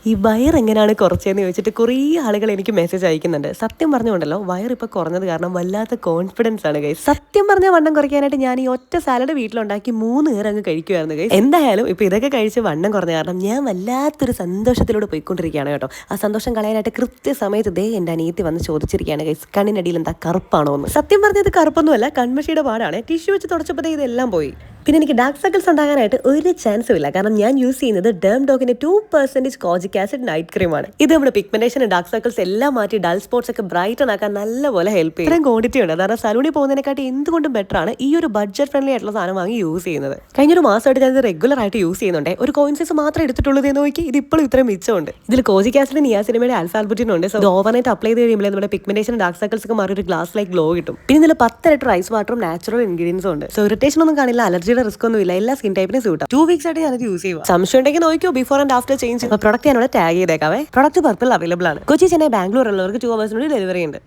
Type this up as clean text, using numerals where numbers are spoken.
ഈ വയർ എങ്ങനെയാണ് കുറച്ചതെന്ന് ചോദിച്ചിട്ട് കുറേ ആളുകൾ എനിക്ക് മെസ്സേജ് അയക്കുന്നുണ്ട്. സത്യം പറഞ്ഞുകൊണ്ടല്ലോ വയർ ഇപ്പോൾ കുറഞ്ഞത് കാരണം വല്ലാത്ത കോൺഫിഡൻസ് ആണ് ഗൈസ്. സത്യം പറഞ്ഞ വണ്ണം കുറയ്ക്കാനായിട്ട് ഞാൻ ഈ ഒറ്റ സാലഡ് വീട്ടിലുണ്ടാക്കി 3 നേരം അങ്ങ് കഴിക്കുമായിരുന്നു ഗൈസ്. എന്തായാലും ഇപ്പോൾ ഇതൊക്കെ കഴിച്ച് വണ്ണം കുറഞ്ഞ കാരണം ഞാൻ വല്ലാത്തൊരു സന്തോഷത്തിലൂടെ പോയിക്കൊണ്ടിരിക്കുകയാണ് കേട്ടോ. ആ സന്തോഷം കളയാനായിട്ട് കൃത്യസമയത്ത് ദേ എൻ്റെ അനിയത്തി വന്ന് ചോദിച്ചിരിക്കുകയാണ് ഗൈസ്, കണ്ണിനടിയിൽ എന്താ കറുപ്പാണോ എന്ന്. സത്യം പറഞ്ഞത് കറുപ്പൊന്നുമല്ല, കൺമഷിയുടെ പാടാണ്. ടിഷ്യൂ വെച്ച് തുടച്ചപ്പോൾ ഇതെല്ലാം പോയി. പിന്നെ എനിക്ക് ഡാർക്ക് സർക്കിൾസ് ഉണ്ടാകാനായിട്ട് ഒരു ചാൻസും ഇല്ല, കാരണം ഞാൻ യൂസ് ചെയ്യുന്നത് ഡെർംഡോക്കിന്റെ 2% കോജിക് ആസിഡ് നൈറ്റ് ക്രീമാണ്. ഇത് നമ്മുടെ പിഗ്മെന്റേഷൻ, ഡാർക്ക് സർക്കിൾസ് എല്ലാം മാറ്റി ഡൾ സ്പോട്ട്സ് ഒക്കെ ബ്രൈറ്റൺ ആക്കാൻ നല്ലപോലെ ഹെൽപ്പ് ചെയ്യും. ഇത്രയും ക്വാണ്ടിറ്റി ഉണ്ട്, കാരണം സലൂണിൽ പോകുന്നതിനെക്കാട്ടി എന്തുകൊണ്ടും ബെറ്റർ ആണ് ഈ ഒരു ബഡ്ജറ്റ് ഫ്രണ്ട്ലി ആയിട്ടുള്ള സാധനം വാങ്ങി യൂസ് ചെയ്യുന്നത്. കഴിഞ്ഞൊരു മാസമായിട്ട് ഞാൻ റെഗുലർ ആയിട്ട് യൂസ് ചെയ്യുന്നുണ്ട്. ഒരു കോയിൻസസ് മാത്രമേ എടുത്തിട്ടുള്ളത് എന്ന് നോക്കി ഇത് ഇപ്പോഴും ഇത്രയും മിച്ചമുണ്ട്. ഇതിൽ കോജിക് ആസിഡ്, നിയാസിനമൈഡ്, ആൽഫ ആൽബുറ്റിൻ ഉണ്ട്. സോ ഓവർനൈറ്റ് അപ്ലൈ ചെയ്ത് കഴിയുമ്പോൾ നമ്മുടെ പിഗ്മെന്റേഷൻ, ഡാർക്ക് സർക്കിൾസ് ഒക്കെ മാറി ഒരു ഗ്ലാസ് ലൈക്ക് ഗ്ലോ കിട്ടും. പിന്നെ ഇതിൽ 10 ലിറ്റർ ഐസ് വാട്ടറും നാച്ചുറൽ ഇൻഗ്രീഡിയൻസും ഉണ്ട്. സോ ഇറിറ്റേഷൻ ഒന്നും കാണില്ല, അലർജിയുടെ റിസ്ക് ഒന്നും ഇല്ല, എല്ലാ സ്കിൻ ടൈപ്പിനും സ്യൂട്ട്. 2 വീക്സ് ആയിട്ട് ഞാനത് യൂസ് ചെയ്യുക. സംശയം ഉണ്ടെങ്കിൽ നോക്കിയോ, before and after change. Product ഞാനിവിടെ ടാഗ് ചെയ്തേക്കാവേ. പ്രൊഡക്റ്റ് പർപ്പിൾ അവൈലബിൾ ആണ്. കൊച്ചി, ചെന്നൈ, ബാംഗ്ലൂർ ഉള്ളവർക്ക് 2 hours ഡെലിവറി ഉണ്ട്.